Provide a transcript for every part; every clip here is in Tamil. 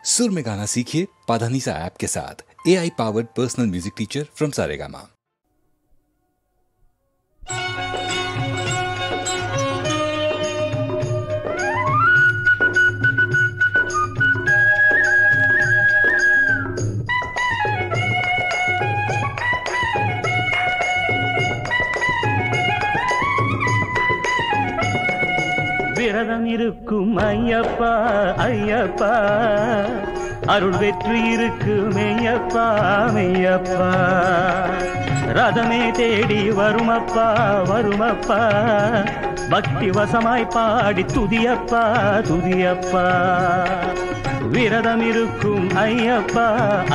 सुर में गाना सीखिए पाधानीसा ऐप के साथ। AI powered personal music teacher from Saregama. விரதம் இருக்கும் ஐயப்பா ஐயப்பா, அருள் வெற்றி இருக்கு மெய்யப்பா மெய்யப்பா, ரதமே தேடி வருமப்பா வருமப்பா, பக்தி வசமாய் பாடி துதியப்பா துதியப்பா. விரதம் இருக்கும் ஐயப்பா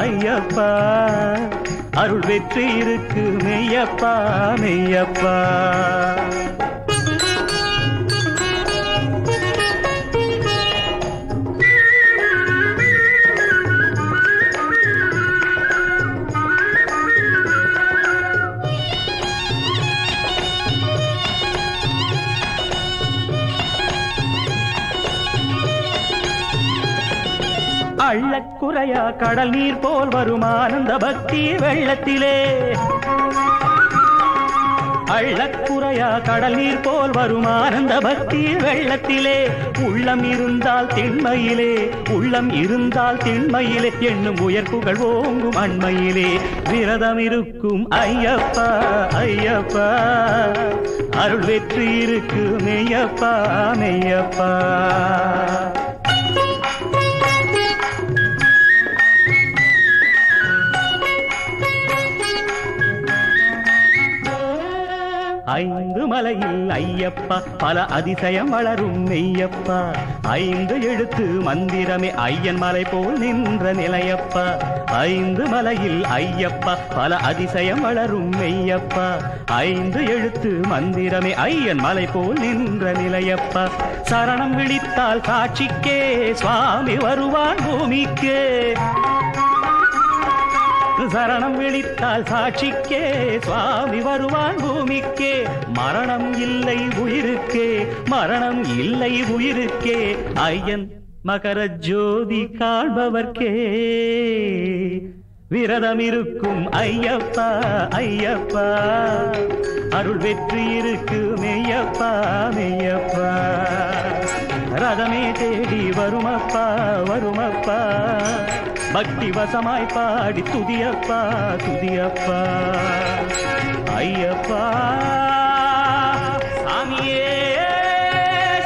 ஐயப்பா, அருள் வெற்றி இருக்கு மெய்யப்பா மெய்யப்பா. அள்ளக்குறையா கடல் நீர் போல் வரும் ஆனந்த பக்தி வெள்ளத்திலே, அள்ளக்குறையா கடல் நீர் போல் வரும் ஆனந்த பக்தி வெள்ளத்திலே, உள்ளம் இருந்தால் திண்மையிலே உள்ளம் இருந்தால் திண்மையிலே, எண்ணும் உயர்ப்புகள் ஓங்கும் அண்மையிலே. விரதம் இருக்கும் ஐயப்பா ஐயப்பா, அருள் வெற்றி இருக்கு மெய்யப்பா மெய்யப்பா. ஐந்து மலையில் ஐயப்பா, பல அதிசயம் வளரும் மெய்யப்பா, ஐந்து எழுத்து மந்திரமே ஐயன் மலை போல் நின்ற நிலையப்பா. ஐந்து மலையில் ஐயப்பா, பல அதிசயம் வளரும் மெய்யப்பா, ஐந்து எழுத்து மந்திரமே ஐயன் மலை போல் நின்ற நிலையப்பா. சரணம் விழித்தால் காட்சிக்கே சுவாமி வருவான் பூமிக்கே, சரணம் விழித்தால் சாட்சிக்கே சுவாமி வருவான் பூமிக்கே. மரணம் இல்லை உயிருக்கே மரணம் இல்லை உயிருக்கே, ஐயன் மகர ஜோதி காண்பவர்க்கே. விரதம் இருக்கும் ஐயப்பா ஐயப்பா, அருள் வெற்றி இருக்கு மெய்யப்பா மெய்யப்பா, ரதமே தேடி வருமப்பா வருமப்பா, பக்தி வசமாய் பாடி துதியப்பா துதியப்பா. ஐயப்பா சாமியே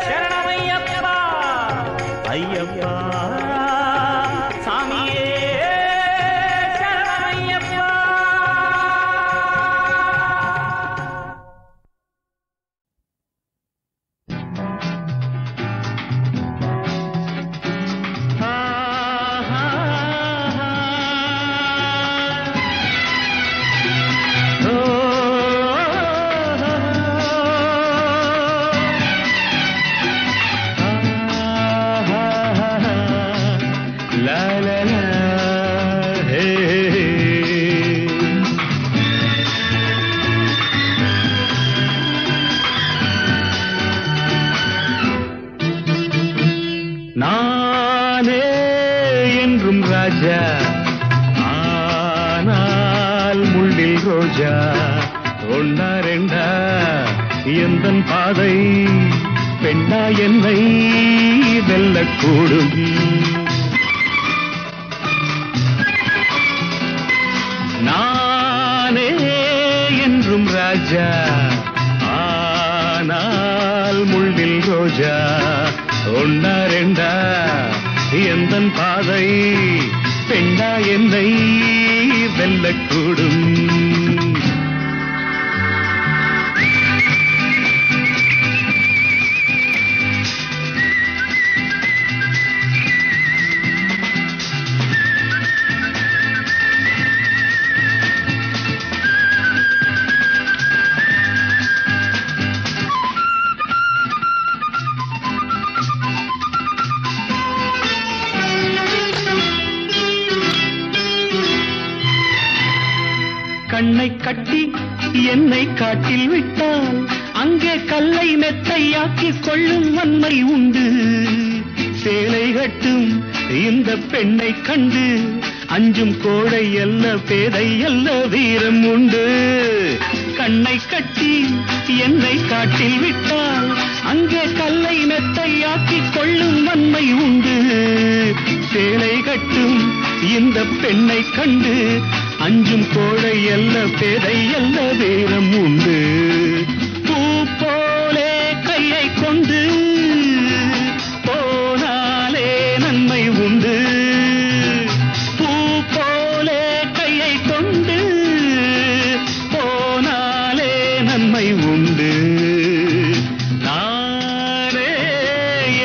சரணமையப்பா, ஐயப்பா சாமியே சரணமையப்பா. நானே என்றும் ராஜா, ஆனால் முள்ளில் ரோஜா, ஒன்னா ரெண்டா எந்தன் பாதை, பெண்ணா என்னை வெல்லக்கூடும். நானே என்றும் ராஜா, ஆனால் முள்ளில் ரோஜா, ஒன்னா ரெண்டா எந்தன் பாதை, பெண்ணா என்னை வெல்லக்கூடும். கண்ணை கட்டி என்னை காட்டில் விட்டால் அங்கே கல்லை மெத்தையாக்கி கொள்ளும் வன்மை உண்டு. சேலை கட்டும் இந்த பெண்ணை கண்டு அஞ்சும் கோழை அல்ல பேதை அல்ல வீரம் உண்டு. கண்ணை கட்டி என்னை காட்டில் விட்டால் அங்கே கல்லை மெத்தையாக்கிக் கொள்ளும் வன்மை உண்டு. சேலை கட்டும் இந்த பெண்ணை கண்டு அஞ்சும் கோழை அல்ல பேதை அல்ல வீரம் உண்டு. பூ போலே கையை கொண்டு போனாலே நன்மை உண்டு. பூ போலே கையை கொண்டு போனாலே நன்மை உண்டு. நானே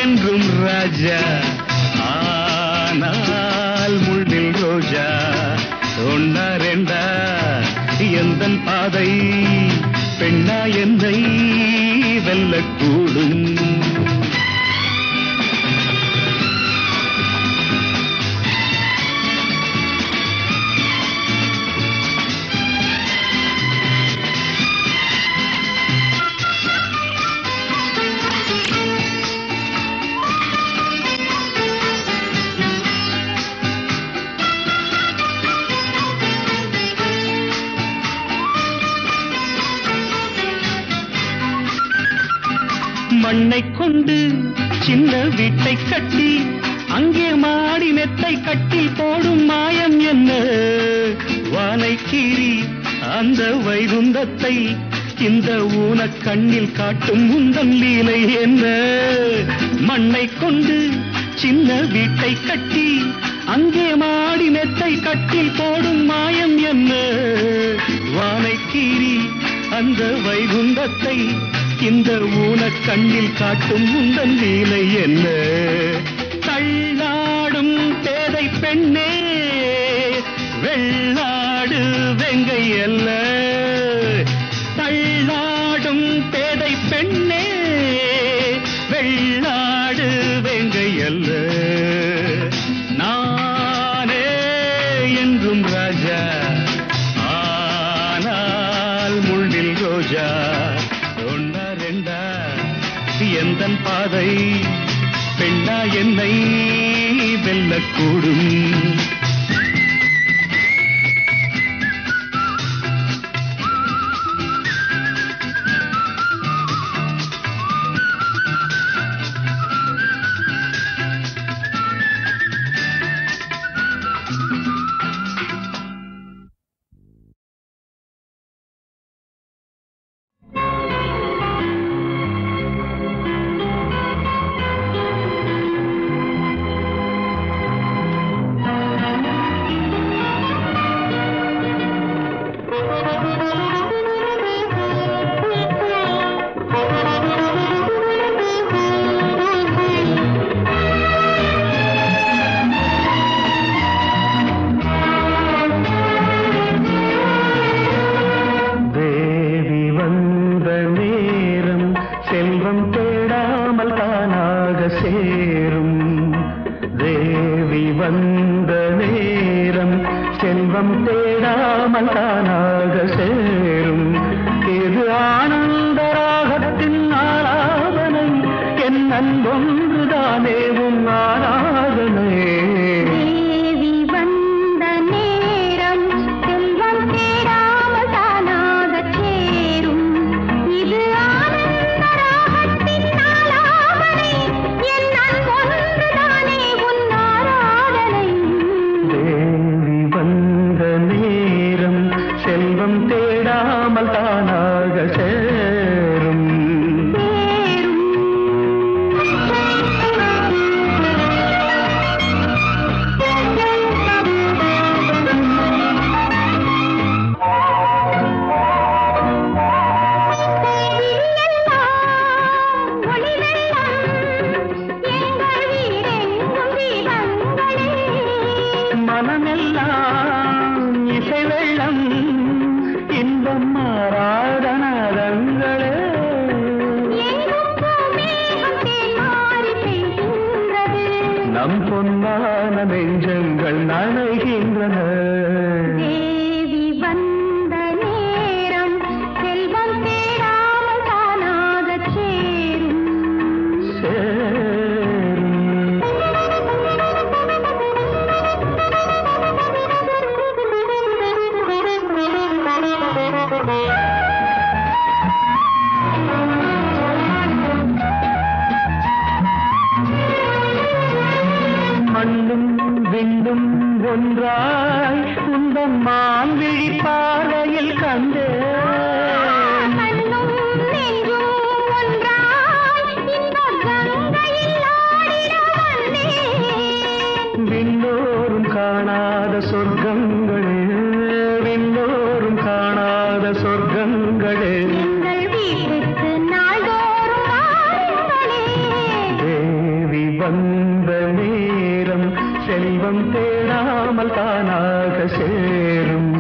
என்றும் ராஜா, ஆனால் முள்ளில் ரோஜா. ஒன்னா ரெண்டா எந்தன் பாதை பெண்ணா என்னை வெல்லக்கூடும். மண்ணை கொண்டு சின்ன வீட்டை கட்டி அங்கே மாடி மெத்தை கட்டில் போடும் மாயம் என்ன? வானை கீறி அந்த வைகுந்தத்தை இந்த ஊனக் கண்ணில் காட்டும் உந்தன் லீலை என்ன? மண்ணை கொண்டு சின்ன வீட்டை கட்டி அங்கே மாடி மெத்தை கட்டில் போடும் மாயம் என்ன? வானை கீறி அந்த வைகுந்தத்தை இந்த ஊனக் கண்ணில் காட்டும் உந்தன் லீலை என்ன? தள்ளாடும் பேதை பெண்ணே வெள்ளாடு வெங்கை அல்ல. தள்ளாடும் பேதை பெண்ணே வெள்ளாடு வெங்கை அல்ல. நானே என்றும் ராஜா, ஆனால் முள்ளில் ரோஜா. ஒன்னா ரெண்டா எந்தன் பாதை பெண்ணா என்னை வெல்லக்கூடும். விண்ணும் ஒன்றாய் உந்தன் மான்விழி பார்வையில் கண்டே விண்ணோரும் காணாத சொர்க்கங்களே விண்ணோரும் காணாத சொர்க்கங்களே தேவி வந்த நேரம் செல்வம் தேடாமல் தானாக சேரும்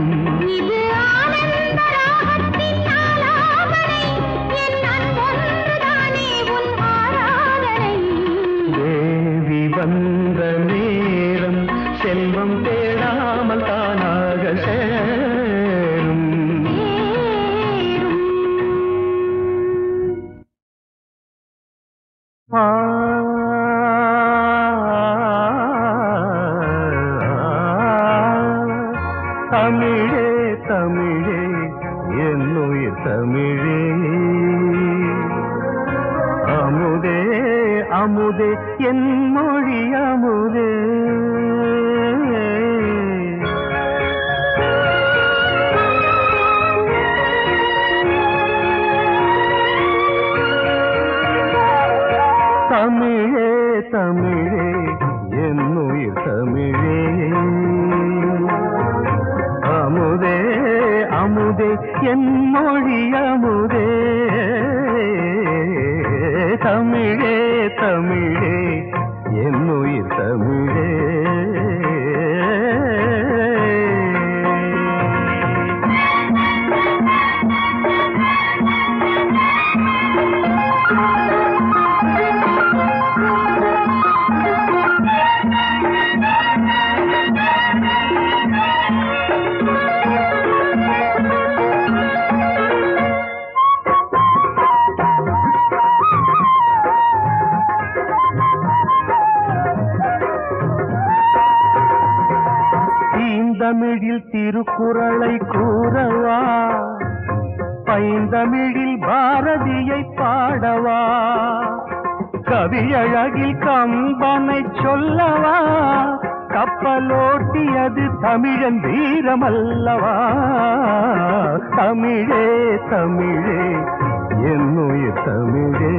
தேவி வந்த நேரம் செல்வம் தேடாமல் தானாக சேரும் தமிழே தமிழே என்னுயிர் தமிழே அமுதே அமுதே என் மொழி அமுதே தமிழே தமிழே என்னுயிர் தமிழே அமுதே அமுதே என் மொழி அமுதே தமிழே தமிழே என்னுயிர் தமிழே தமிழில் திருக்குறளை கூறவா பைந்தமிழில் பாரதியை பாடவா கவியழகில் கம்பனை சொல்லவா கப்பலோட்டியது தமிழன் வீரமல்லவா தமிழே தமிழே என்னுயிர் தமிழே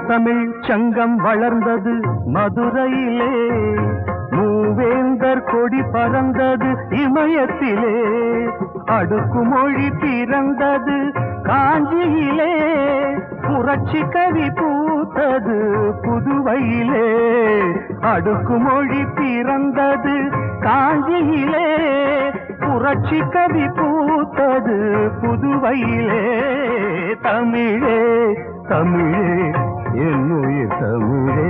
தமிழ் சங்கம் வளர்ந்தது மதுரையிலே மூவேந்தர் கொடி பறந்தது இமயத்திலே அடுக்குமொழி பிறந்தது காஞ்சியிலே புரட்சி கவி பூத்தது புதுவையிலே அடுக்குமொழி பிறந்தது காஞ்சியிலே புரட்சி கவி பூத்தது புதுவையிலே தமிழே தமிழே என்னுயிர் தமிழே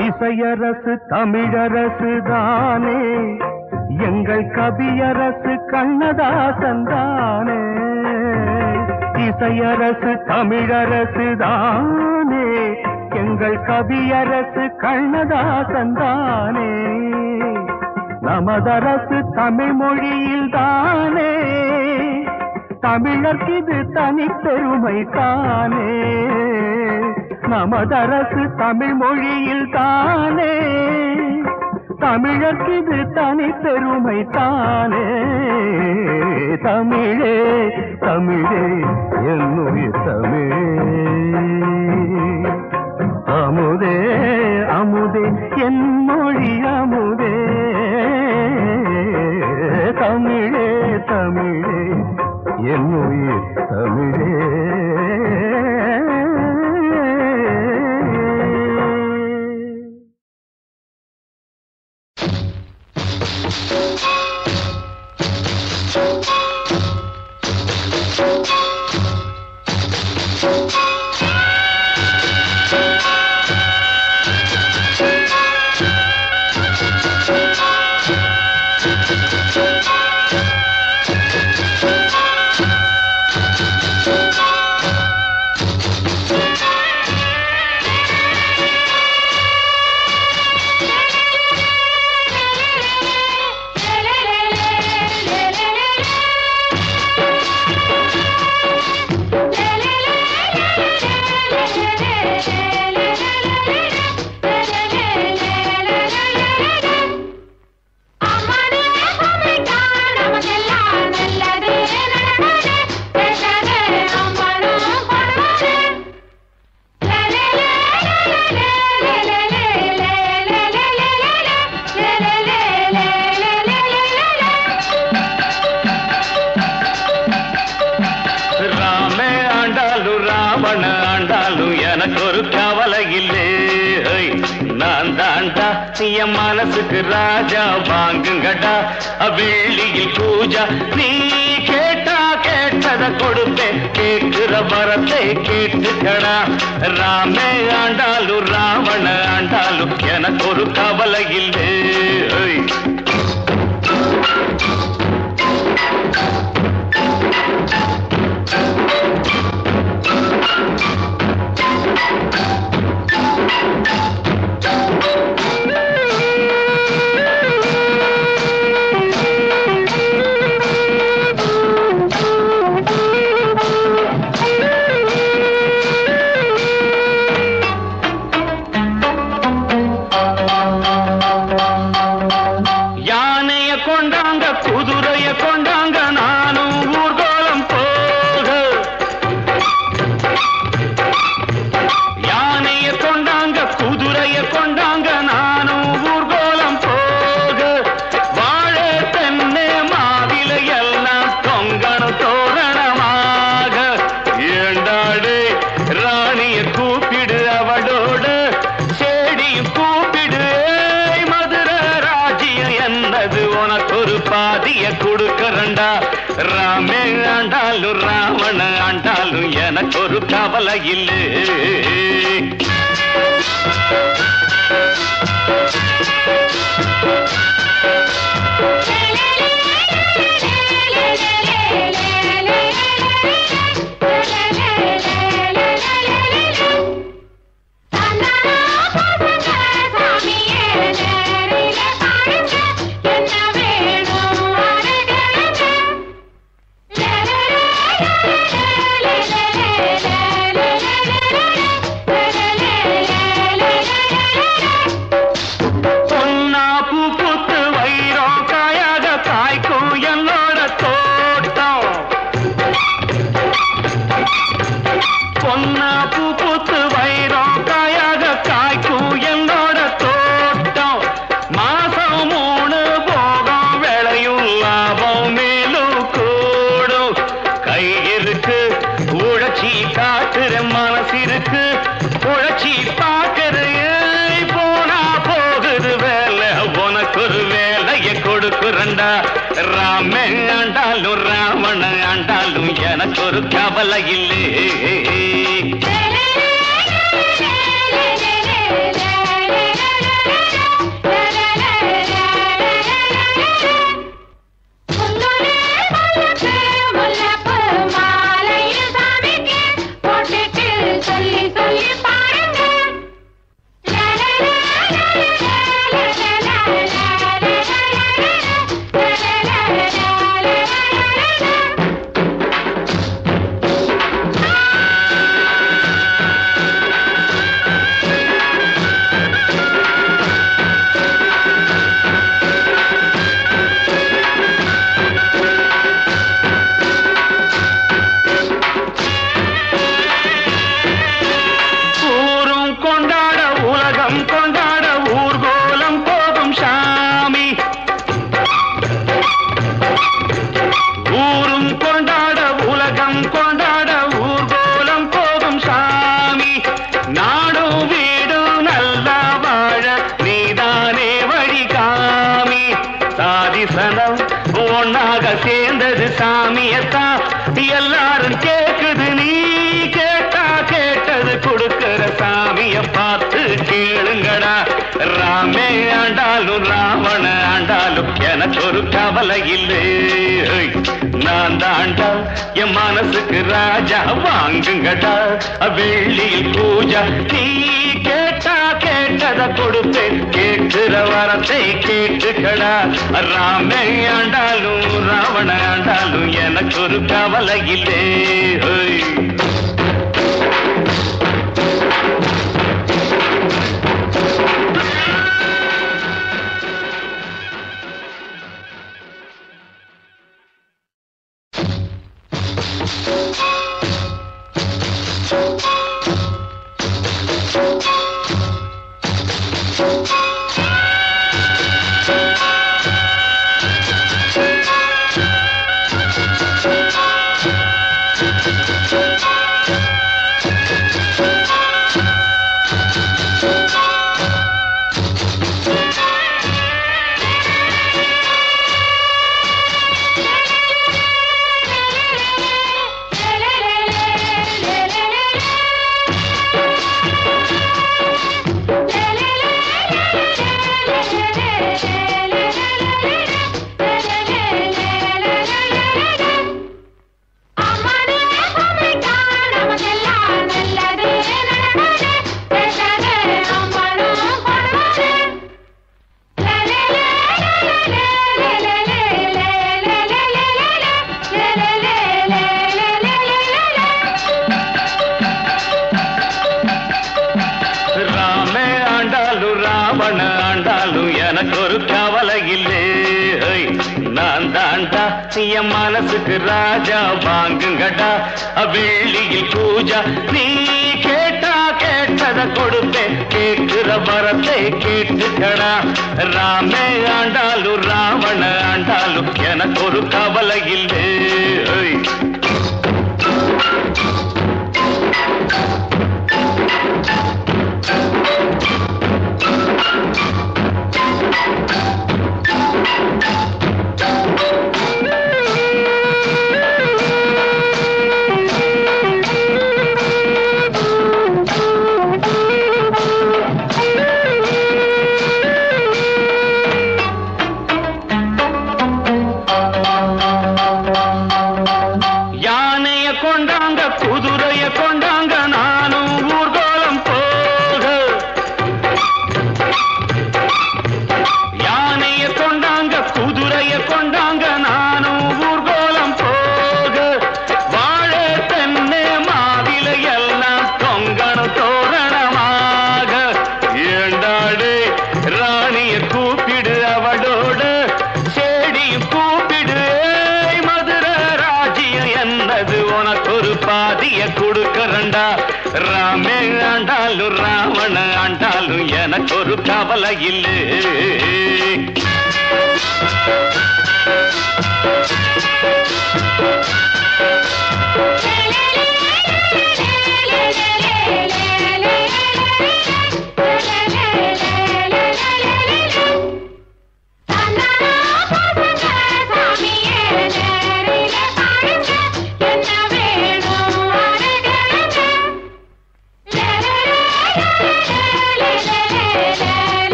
இசையரசு தமிழரசு தானே எங்கள் கவியரசு கண்ணதாசன் தானே இசையரசு தமிழரசு தானே எங்கள் கவியரசு கண்ணதாசன் தானே நமதரசு தமிழ் மொழியில் தானே தமிழர்க்கிது தனிப்பெருமை தானே நமதரசு தமிழ் மொழியில் தானே தமிழர்க்கிது தனிப்பெருமை தானே தமிழே தமிழே என்னுயிர் தமிழே ஆண்டாலும் எனக்கு ஒரு கவலை இல்லை. நான் தாண்டா என் மனசுக்கு ராஜா, வாங்குங்கடா வெள்ளியில் பூஜா. நீ கேட்டா கேட்டத கொடுப்பேன், கேட்கிற வரத்தை கேட்டுக்கடா. ராமே ஆண்டாலும் ராவண ஆண்டாலும் எனக்கு ஒரு கவலை இல்லை. ராமே ஆண்டாலும் ராவண ஆண்டாலும் எனக்கு ஒரு கவலை இல்லை. ராமே ஆண்டாலும் ராவண ஆண்டாலும் எனக்கு ஒரு கவலை இல்லை. சேர்ந்தது சாமியத்தான் எல்லாரும் கேக்குது. நீ கேட்டா கேட்டது கொடுக்கிற சாமிய பார்த்து கேளுங்கடா. ராமே ஆண்டாலும் ராவண ஆண்டாலும் எனக்கு ஒரு கவலை இல்லை. நான் தாண்டா என் மனசுக்கு ராஜா, வாங்குங்கடா வெள்ளியில் பூஜா. நீ கேட்டா கேட்டத கொடுப்பேன், கேட்கிற வரத்தை கேட்டுக்கடா. ராமே ஆண்டாலும் ராவண ஆண்டாலும் எனக்கு ஒரு கவலை இல்லை. என் மனசுக்கு ராஜா வாங்குங்கடா வெள்ளியில் பூஜா நீ கேட்டா கேட்டத கொடுப்பேன் கேட்கிற வரத்தை கேட்டுக்கடா ராமே ஆண்டாலும் ராவண ஆண்டாலும் எனக்கு ஒரு கவலை இல்லை ராமே ஆண்டாலும் ராவண ஆண்டாலும் எனக்கு ஒரு கவலை இல்லை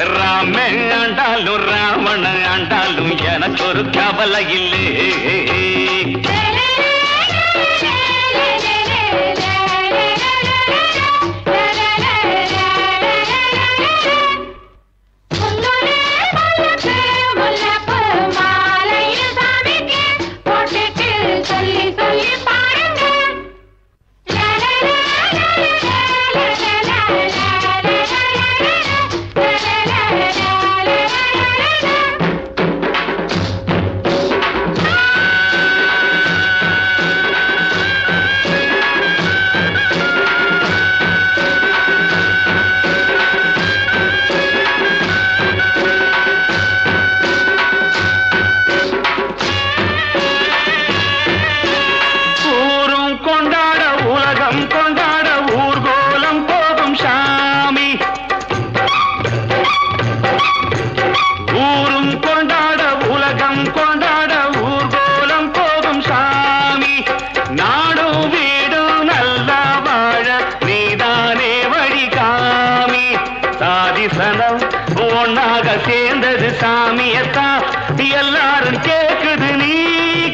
ராமே ஆண்டாலும் ராவண ஆண்டாலும் எனக்கு ஒரு கவலை இல்லை ஒன்னாக சேர்ந்தது சாமியத்தான் எல்லாரும் கேக்குது நீ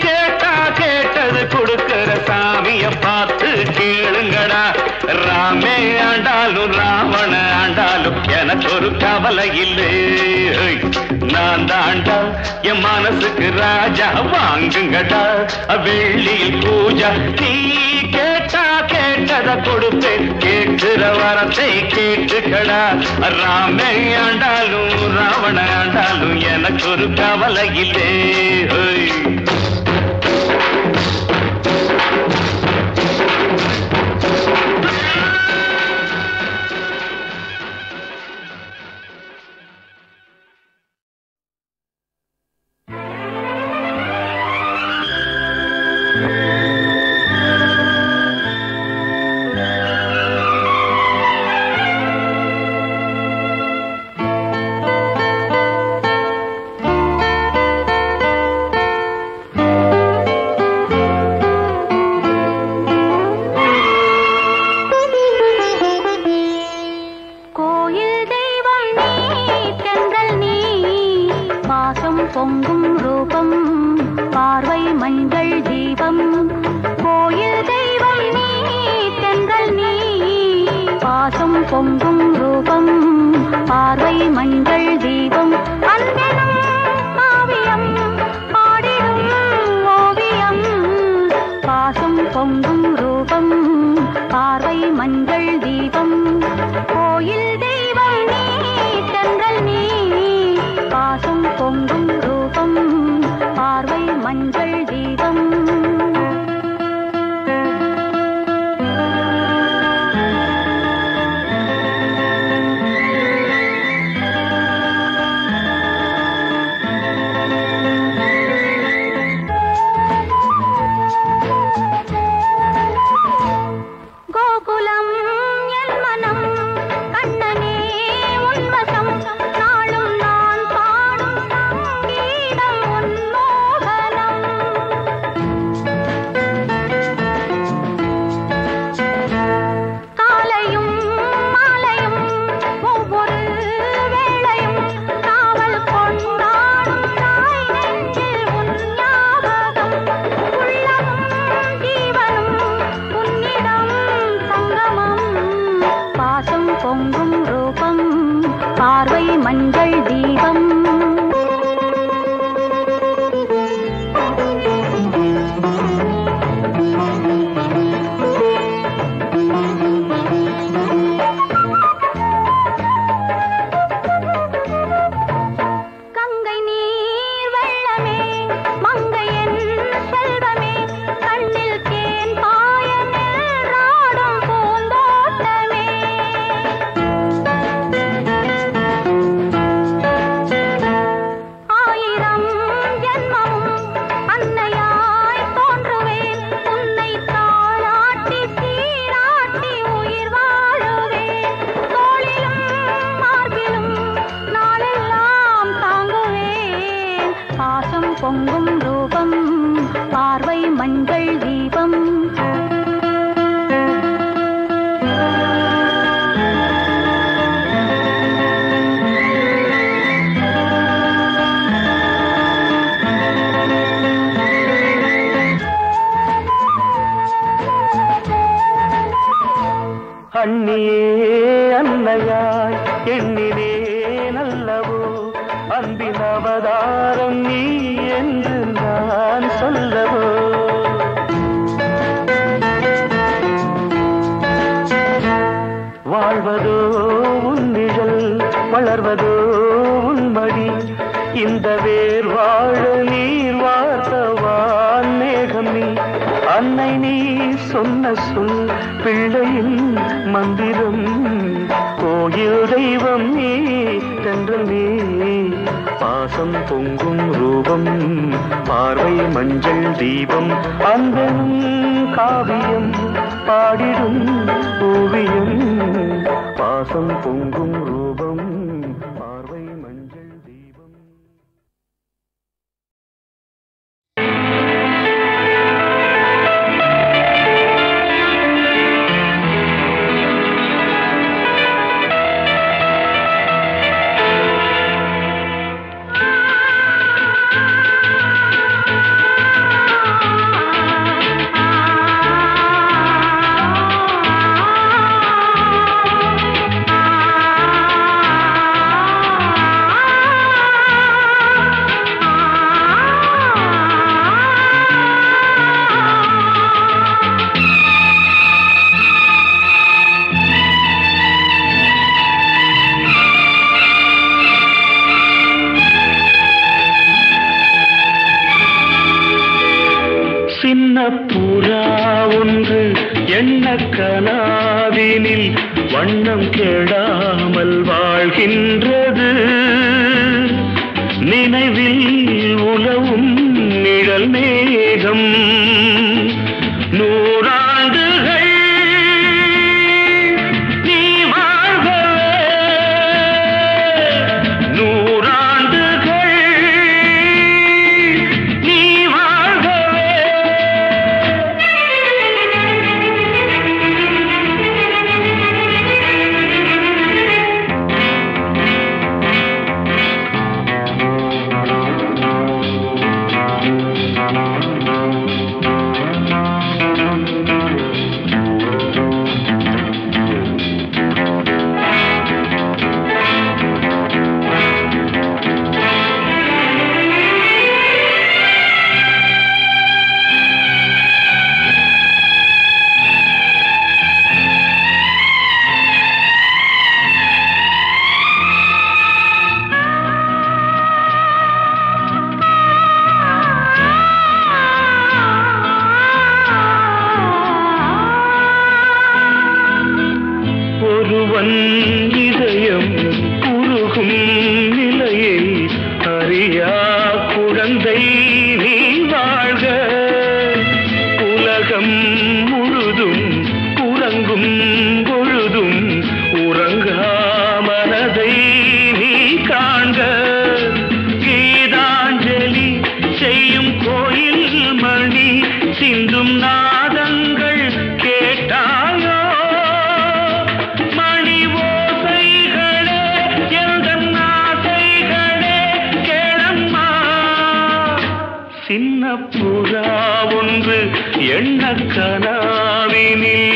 கேட்டா கேட்டது கொடுக்கிற சாமிய பார்த்து கேளுங்கடா ராமே ஆண்டாலும் ராவண ஆண்டாலும் எனக்கு ஒரு கவலை இல்லை நான் தாண்டா என் மனசுக்கு ராஜா வாங்குங்கடா வெள்ளியில் பூஜா நீ கேட்டா கேட்டத கொடுப்பேன் கேட்கிற வரத்தை கேட்டுக்கடா ராமே ஆண்டாலும் ராவண ஆண்டாலும் எனக்கு ஒரு கவலை இல்லை பாசம் பொங்கும் ரூபம் பார்வை மஞ்சள் தீபம் கோயில் தெய்வம் நீ தென்றல் நீ பாசம் பொங்கும் ரூபம் பார்வை மஞ்சள் தீபம் அன்பெனும் காவியம் பாடிடும் ஓவியம் பாசம் பொங்கும் ரூபம் பார்வை மஞ்சள் தீபம் கோயில் தெய்வம் நீ தென்றல் நீ பாசம் பொங்கும் ரூபம் பார்வை மஞ்சள் தீபம் பொங்கும் ரூபம் பார்வை மஞ்சள் தீபம் கங்கை நீர் வெள்ளமே மங்கையன் செல்வமே கண்ணில் தேன் பாய நின்றாடும் பூந்தோட்டமே ஆயிரம் ஜென்மமும் அன்னையாய் தோன்றுவேன் உன்னை தாளாட்டி சீராட்டி உயிர் வாழுவேன் தோளிலும் மார்பிலும் நாளெல்லாம் தாங்குவேன் பாசம் பொங்கும் ரூபம் பார்வை மஞ்சள் தீபம் அண்ணியே அன்னையாய் எண்ணினே நல்லவோ அன்பின் அவதாரம் நீ என்று நான் சொல்லவோ வாழ்வதோ உன் நிழல் வளர்வதோ உன் மடி இந்த வேர் வாழ நீர் வார்த்தவான் மேகம் நீ அன்னை நீ சொன்ன சொல் பிள்ளையின் மந்திரம் கோயில் தெய்வம் நீ தென்றல் நீ பாசம் பொங்கும் ரூபம் பார்வை மஞ்சள் தீபம் அன்பெனும் காவியம் பாடிடும் ஓவியம் பாசம் பொங்கும் ரூபம் பார்வை மஞ்சள் தீபம். புறா ஒன்று எண்ண கனாவினில் வண்ணம் கெடாமல் வாழ்கின்றது நினைவில் உலவும் நிழல் மேகம் நூறாண்டுகள் நீ வாழ்கவே நூறாண்டுகள் நீ வாழ்கவே பிரியா குழந்தை நீ வாழ்க, உலகம் முழுதும் உறங்கும் பொழுதும் உறங்கா மனதை நீ காண்க. கீதாஞ்சலி செய்யும் கோயில் மணி சிந்தும் நாதங்கள் கேட்டாயோ? மணி ஓசைகளே எந்தன் ஆசைகளே கேளம்மா. சின்ன புறா ஒன்று எண்ண கனாவினில்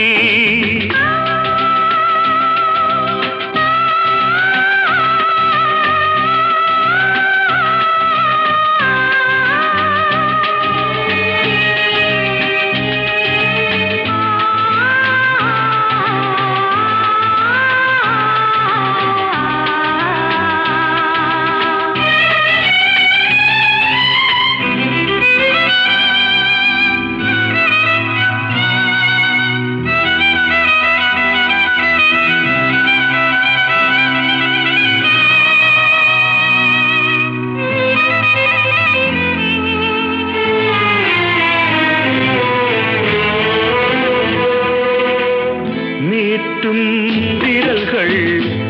விரல்கள்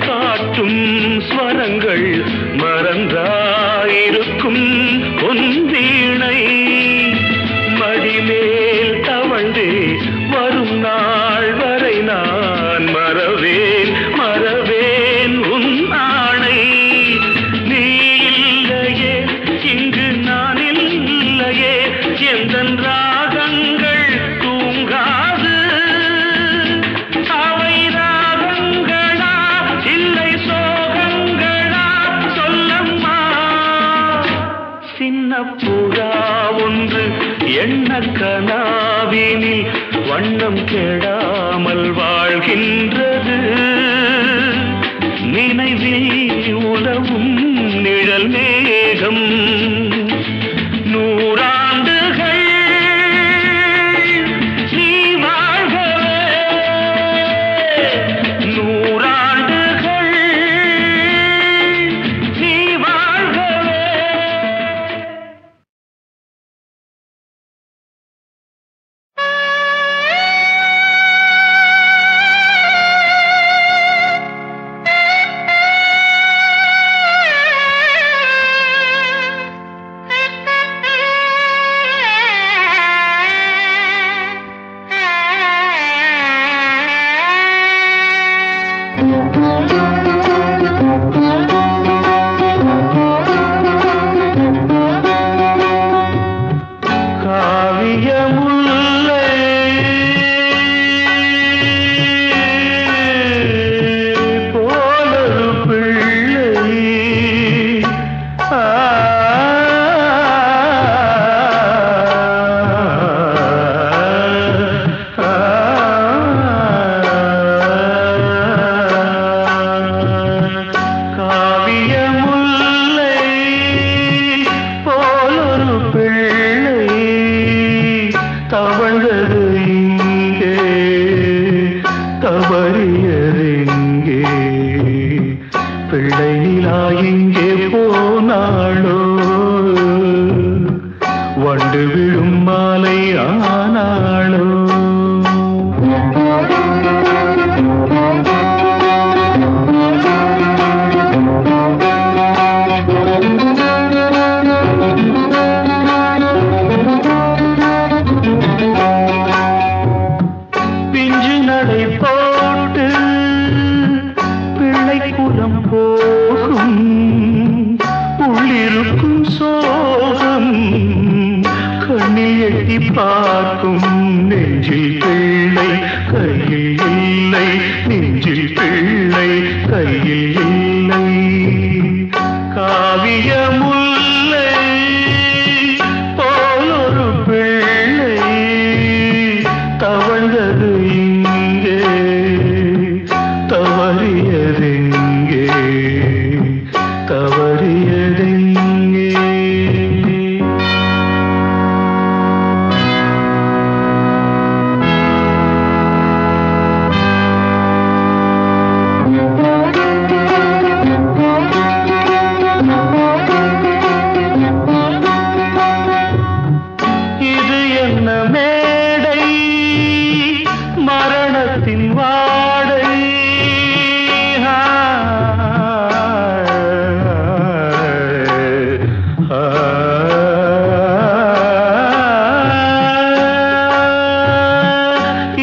காட்டும் ஸ்வரங்கள் மறந்தாயிருக்கும் பொன்வீணை மடிமேல் தவழ்ந்தே வரும் நாள் வரை நான் மறவேன் மறவேன் உன் ஆணை. நீ இல்லையே இங்கு நான் இல்லையே எந்தன் ராகங்கள் தூங்காது. புறா ஒன்று எண்ண கனாவினில் வண்ணம் கெடாமல் வாழ்கின்றது. நினைவில் உலவும் நிழல் மேகம் நூறாண்டுகள் நீ வாழ்கவே. நூறாண்டுகள் நீ வாழ்கவே.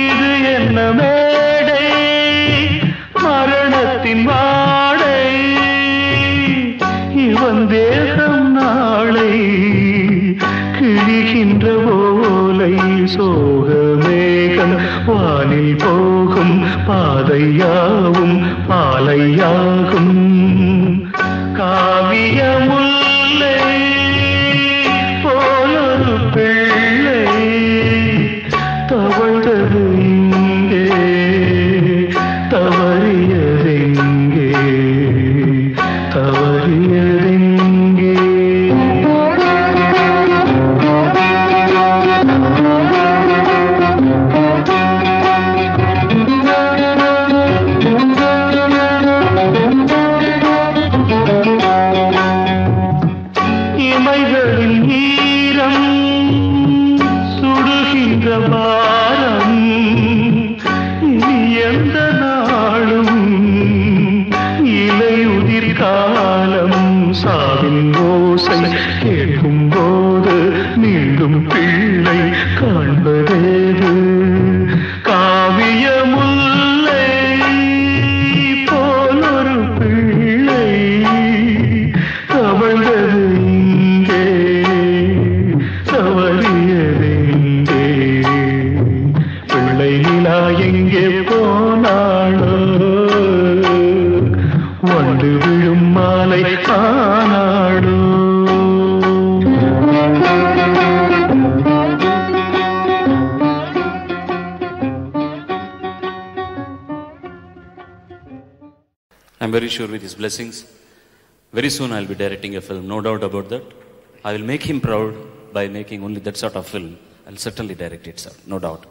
இது என்ன மேடை, மரணத்தின் வாடை, இவன் தேகம் நாளை கிழிகின்ற ஓலை, சோகமேகம் வானில் போகும் பாதையாவும் பாலையாகும். காவிய முல்லை போலொரு பிள்ளை தவழ்ந்தது இங்கே, தவறியதெங்கே, தவறியதெங்கே. இமைகளின் ஈரம் சுடுகின்ற பாரம், இனி எந்த நாளும் இலையுதிர் காலம். சாவின் ஓசை கேட்கும் போது மீண்டும் பிள்ளை காண்பதேது. காவிய முல்லை போலொரு பிள்ளை தவழ்ந்தது இங்கே, தவறியதெங்கே. பிள்ளை நிலா எங்கே போனாளோ, வண்டு விழும் மாலை ஆனாளோ. I'm very sure with his blessings, very soon I'll be directing a film, no doubt about that. I will make him proud by making only that sort of film. I'll certainly direct it, sir, no doubt.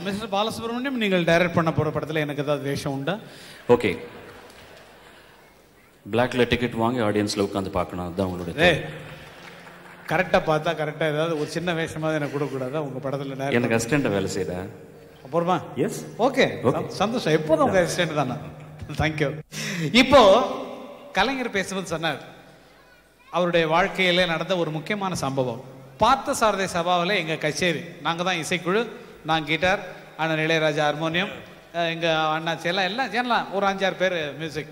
Mister Balasubramaniam, நீங்கள் டைரக்ட் பண்ண போகிற படத்தில் எனக்கு ஏதாவது வேஷம் உண்டா? ஓகே, பிளாக்ல டிக்கெட் வாங்கி ஆடியன்ஸில் உட்காந்து பார்க்கணும், அதுதான் உங்களுடைய. கரெக்டாக பார்த்தா கரெக்டாக ஏதாவது ஒரு சின்ன வேஷமாக எனக்கு கொடுக்கக்கூடாதா உங்கள் படத்தில்? எனக்கு அசிஸ்டண்ட்டாக வேலை செய்கிறேன். அப்புறமா எஸ், ஓகே, சந்தோஷம். எப்போதும் உங்கள் அசிஸ்டண்ட் தானே. தேங்க்யூ. இப்போ கலைஞர் பேசுவது சொன்னார், அவருடைய வாழ்க்கையில் நடந்த ஒரு முக்கியமான சம்பவம். பார்த்த சாரதை சபாவில் எங்கள் கச்சேரி, நாங்கள் தான் இசைக்குழு, நான் கிட்டார், அண்ணன் இளையராஜா ஹார்மோனியம், எங்கள் அண்ணாச்சி எல்லாம் சேரலாம், ஒரு 5-6 பேர் மியூசிக்.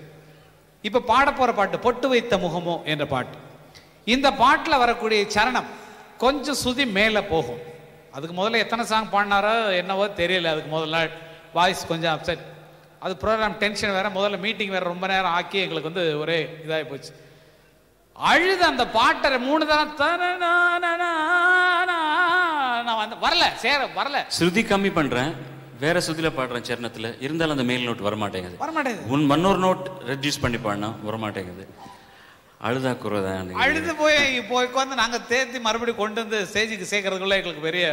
இப்போ பாட போகிற பாட்டு பொட்டு வைத்த முகமோ என்ற பாட்டு. இந்த பாட்டில் வரக்கூடிய சரணம் கொஞ்சம் சுதி மேலே போகும். அதுக்கு முதல்ல எத்தனை சாங் பாடினாரோ என்னவோ தெரியல. அதுக்கு முதல் நாள் வாய்ஸ் கொஞ்சம் அப்செட். அது ப்ரோக்ராம் டென்ஷன் வேறு, முதல்ல மீட்டிங் வேறு ரொம்ப நேரம் ஆக்கி எங்களுக்கு வந்து ஒரே இதாகி போச்சு. அழுது அந்த பாட்டை 3 தரம் நான் வந்து வரல, வரல. ஸ்ருதி கம்மி பண்றேன், வேற சுதியில பாடுறேன் சரணத்துல, இருந்தாலும் அந்த மேல் நோட் வரமாட்டேங்குது. இன்னொரு நோட் ரெடியூஸ் பண்ணி பாடினா வரமாட்டேங்குது. அழுதா குறதான் அழுது போய் வந்து நாங்கள் தேர்த்தி மறுபடியும் கொண்டு வந்து ஸ்டேஜுக்கு சேர்க்கறதுக்குள்ள எங்களுக்கு பெரிய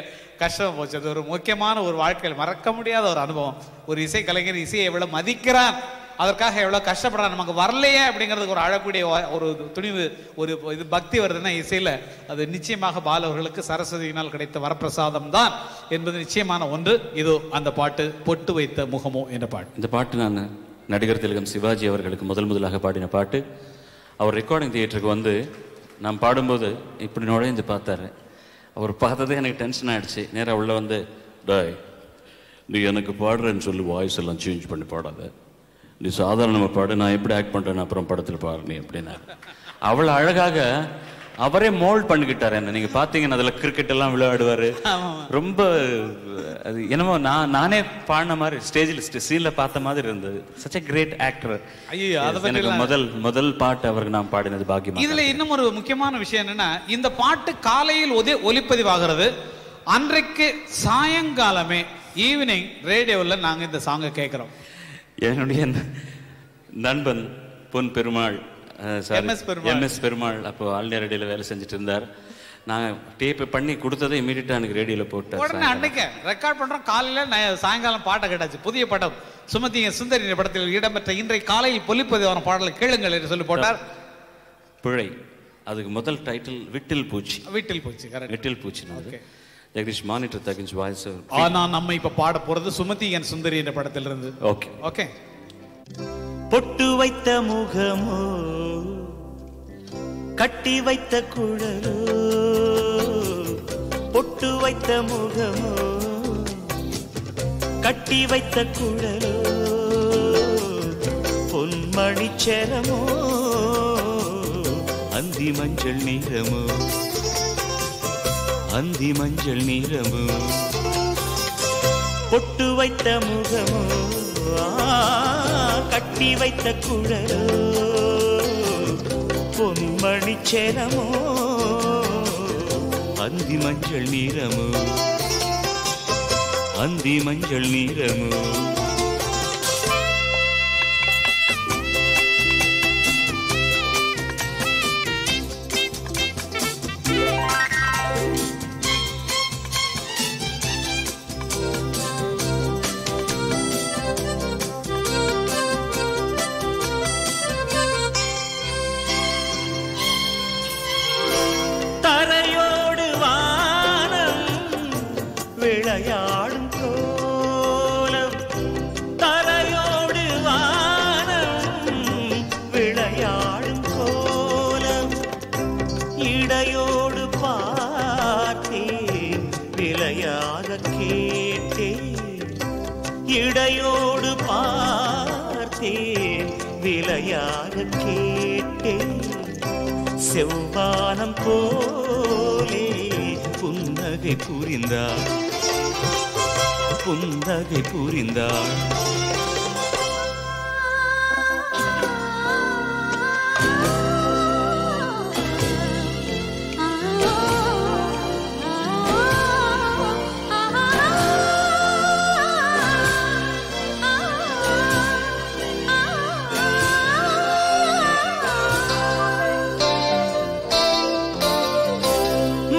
கஷ்டம் போச்சு. அது ஒரு முக்கியமான ஒரு வாழ்க்கையில் மறக்க முடியாத ஒரு அனுபவம். ஒரு இசை கலைஞர் இசையை எவ்வளோ மதிக்கிறான், அதற்காக எவ்வளோ கஷ்டப்படுறான், நமக்கு வரலையே அப்படிங்கிறதுக்கு ஒரு அழக்கூடிய ஒரு துணிவு, ஒரு இது பக்தி வருதுன்னா இசையில் அது நிச்சயமாக பால் அவர்களுக்கு சரஸ்வதியினால் கிடைத்த வரப்பிரசாதம் தான் என்பது நிச்சயமான ஒன்று. இதோ அந்த பாட்டு பொட்டு வைத்த முகமோ என்ற பாட்டு. இந்த பாட்டு நான் நடிகர் திலகம் சிவாஜி அவர்களுக்கு முதலாக பாடின பாட்டு. அவர் ரெக்கார்டிங் தியேட்டருக்கு வந்து நான் பாடும்போது இப்படி நுழைந்து பார்த்தாரு. அவர் பார்த்ததே எனக்கு டென்ஷன் ஆகிடுச்சு. நேராக உள்ள வந்து, டாய் நீ எனக்கு பாடுறேன்னு சொல்லி வாய்ஸ் எல்லாம் சேஞ்ச் பண்ணி பாடாத, நீ சாதாரணமாக பாடு, நான் எப்படி ஆக்ட் பண்ணுறேன்னு அப்புறம் படத்தில் பாடு நீ அப்படின்னாரு. அவ்வளோ அழகாக அவரே மோல்ட் பண்ணிக்கிட்டார் என்ன. நீங்கள் பார்த்தீங்கன்னா அதில் கிரிக்கெட் எல்லாம் விளையாடுவார். ரொம்ப அது என்னமோ நானே பாடின மாதிரி ஸ்டேஜில் சீனில் பார்த்த மாதிரி இருந்தது. Such a great actor. எனக்கு முதல் பாட்டு அவருக்கு நான் பாடினது பாக்கியம். இதுல இன்னும் ஒரு முக்கியமான விஷயம் என்னன்னா, இந்த பாட்டு காலையில் ஒலிப்பதிவாகிறது. அன்றைக்கு சாயங்காலமே ஈவினிங் ரேடியோவில் நாங்கள் இந்த சாங்கை கேட்குறோம். என்னுடைய நண்பன் பொன் பெருமாள், எம்எஸ் பெருமாள் அப்போ ஆல் இந்தியா ரேடியோவில் வேலை செஞ்சுட்டு இருந்தார். நாங்கள் டேப் பண்ணி கொடுத்ததை இமீடியட்டாக எனக்கு ரேடியோவில் போட்டார். உடனே அன்னைக்கு ரெக்கார்ட் பண்ணுறோம். காலையில் சாயங்காலம் பாட்டை கேட்டாச்சு. புதிய படம் சுமதி சுந்தரி படத்தில் இடம்பெற்ற இன்றைய காலையில் ஒலிப்பதிவான பாடலை கேளுங்கள் என்று சொல்லி போட்டார். பிழை, அதுக்கு முதல் டைட்டில் விட்டில் பூச்சி. விட்டில் பூச்சி, விட்டில் பூச்சி. ஜெகதீஷ் மானிட்டர் தகின்ஸ் வாய்ஸ். ஆனால் நம்ம இப்ப பாட போறது சுமதி என் சுந்தரி என்ற படத்திலிருந்து. Okay okay. பொட்டு வைத்த முகமோ கட்டி வைத்த குழலோ பொட்டு வைத்த முகமோ கட்டி வைத்த குழலோ பொன்மணிச்சரமோ அந்தி மஞ்சள் நீரமோ அந்தி மஞ்சள் நீரமோ பொட்டு வைத்த முகமோ கட்டி வைத்த குழலோ பொன்மணிச்சரமோ அந்தி மஞ்சள் நீரமோ அந்தி மஞ்சள் நீரமோ தரையோடு வானம் விளையாடும் கோலம் தரையோடு வானம் விளையாடும் கோலம் இடையோடு பார்த்தேன் விளையாக கேட்டேன் இடையோடு பார்த்தேன் விளையாக கேட்டேன் செவ்வானம் போலே புன்னகை புரிந்தாள் புன்னகை புரிந்தாள்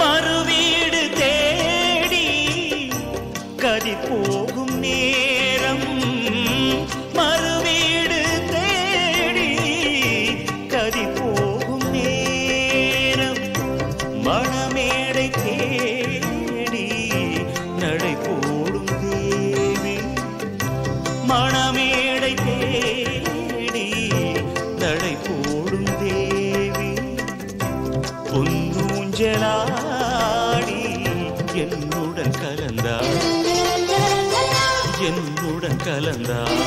மறுவீடு தேடி கதி போகும் நேரம் மறுவீடு தேடி கதி போகும் நேரம் மணமேடை தேடி நடை போடும் தேவி மணமேடை தேடி நடை போடும் தேவி பொன்னூஞ்சலாடி என்னுடன் கலந்தாள் என்னுடன் கலந்தாள்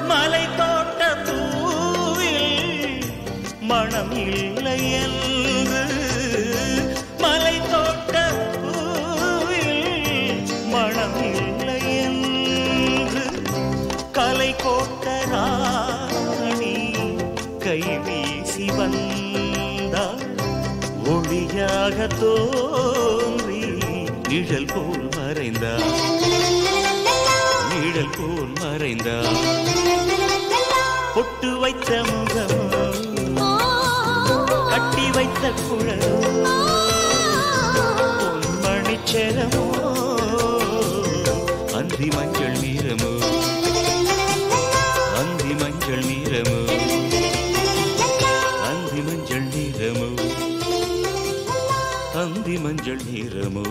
மலை தோட்ட பூவில் மனம் இல்லை என்று மலை தோட்ட பூவில் மனம் இல்லை என்று கலை கோட்ட ராணி கை வீசி வந்தாள் ஒளியாக தோன்றி நிழல் போல் மறைந்தாள் நிழல் போல் மறைந்தாள் பொட்டு வைத்த முகமோ கட்டி வைத்த குழலோ பொன்மணிச்சரமோ அந்தி மஞ்சள் நீரமோ அந்தி மஞ்சள் நீரமோ அந்தி மஞ்சள் நீரமோ அந்தி மஞ்சள் நீரமோ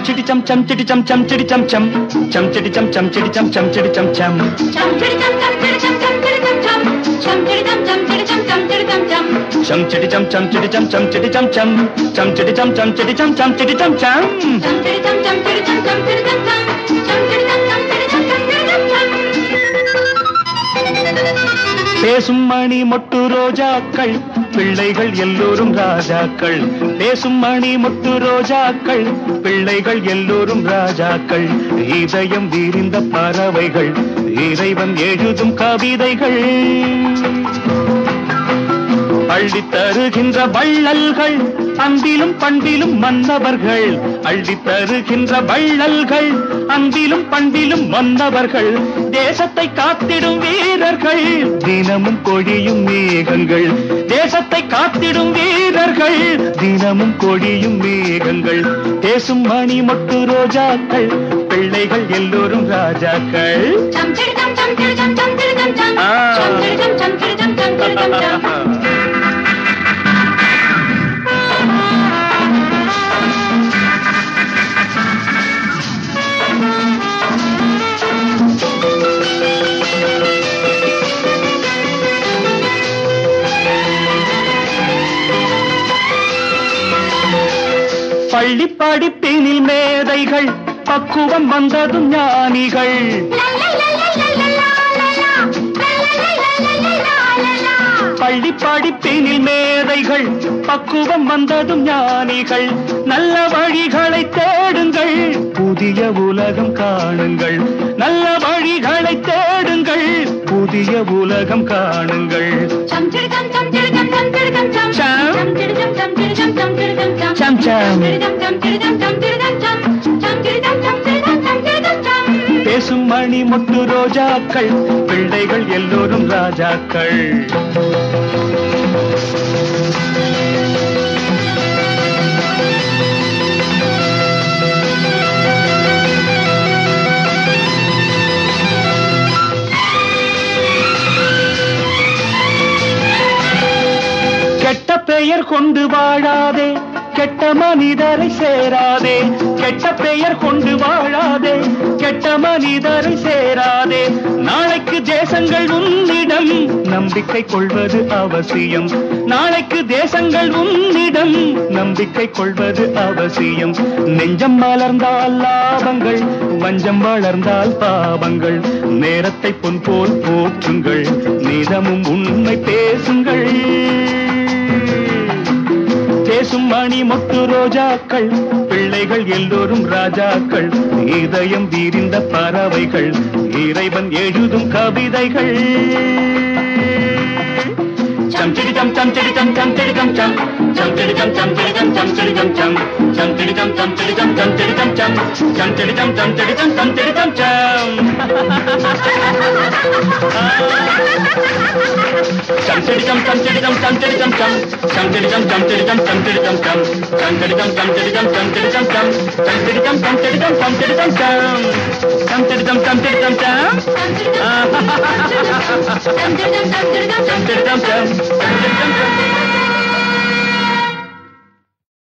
chitty chum chum chitty chum chum chitty chum chum chum chitty chum chum chitty chum chum chitty chum chum chum chitty chum chum chitty chum chum chitty chum chum chum chitty chum chum chitty chum chum chitty chum chum chum chitty chum chum chitty chum chum chitty chum chum chum chitty chum chum chitty chum chum chitty chum chum chum chitty chum chum chitty chum chum chitty chum chum chum chitty chum chum chitty chum chum chitty chum chum பேசும் மணி மொட்டு ரோஜாக்கள் பிள்ளைகள் எல்லோரும் ராஜாக்கள் பேசும் மணி முத்து ரோஜாக்கள் பிள்ளைகள் எல்லோரும் ராஜாக்கள் இதயம் விரிந்த பறவைகள் இறைவன் எழுதும் கவிதைகள் அள்ளி தருகின்ற வள்ளல்கள் அன்பிலும் பண்பிலும் மன்னவர்கள் அள்ளி தருகின்ற வள்ளல்கள் அன்பிலும் பண்பிலும் மன்னவர்கள் தேசத்தை காத்திடும் வீரர்கள் தினமும் பொழியும் மேகங்கள் தேசத்தை காத்திடும் வீரர்கள் தினமும் பொழியும் மேகங்கள் பேசும் மணி மொட்டு ரோஜாக்கள் பிள்ளைகள் எல்லோரும் ராஜாக்கள் பள்ளி படிப்பினில் மேதைகள் பக்குவம் வந்ததும் ஞானிகள் பள்ளி படிப்பினில் மேதைகள் பக்குவம் வந்ததும் ஞானிகள் நல்ல வழிகளை தேடுங்கள் புதிய உலகம் காணுங்கள் நல்ல வழிகளை தேடுங்கள் புதிய உலகம் காணுங்கள் பேசும் மணி முத்து ரோஜாக்கள் பிள்ளைகள் எல்லோரும் ராஜாக்கள் கெட்ட பெயர் கொண்டு வாழாதே கெட்ட மனிதரை சேராதே கெட்ட பெயர் கொண்டு வாழாதே கெட்ட மனிதரை சேராதே நாளைக்கு தேசங்கள் உன்னிடம் நம்பிக்கை கொள்வது அவசியம் நாளைக்கு தேசங்கள் உன்னிடம் நம்பிக்கை கொள்வது அவசியம் நெஞ்சம் மலர்ந்தால் லாபங்கள் வஞ்சம் வளர்ந்தால் பாவங்கள் நேரத்தை பொன் போல் போற்றுங்கள் நிதமும் உண்மை பேசுங்கள் பேசும் மணி மொட்டு ரோஜாக்கள் பிள்ளைகள் எல்லோரும் ராஜாக்கள் இதயம் விரிந்த பறவைகள் இறைவன் எழுதும் கவிதைகள் சம் சிடி சம் சம் சிடி சம் சம் சிடி சம் சம் சம் சிடி சம் சம் சிடி சம் சம் சிடி சம் சம் சம் சிடி சம் சம் சிடி சம் சம் சிடி சம் சம் சம் சிடி சம் சம் சிடி சம் சம் சிடி சம் சம் சம் சிடி சம் சம் சிடி சம் சம் சிடி சம் சம் சம் சிடி சம் சம் சிடி சம் சம் சிடி சம் சம் சம் சிடி சம் சம் சிடி சம் சம் சிடி சம் சம் சம் சிடி சம் சம் சிடி சம் சம் சிடி சம் சம் சம் சிடி சம் சம் சிடி சம் சம் சம் சிடி சம் சம்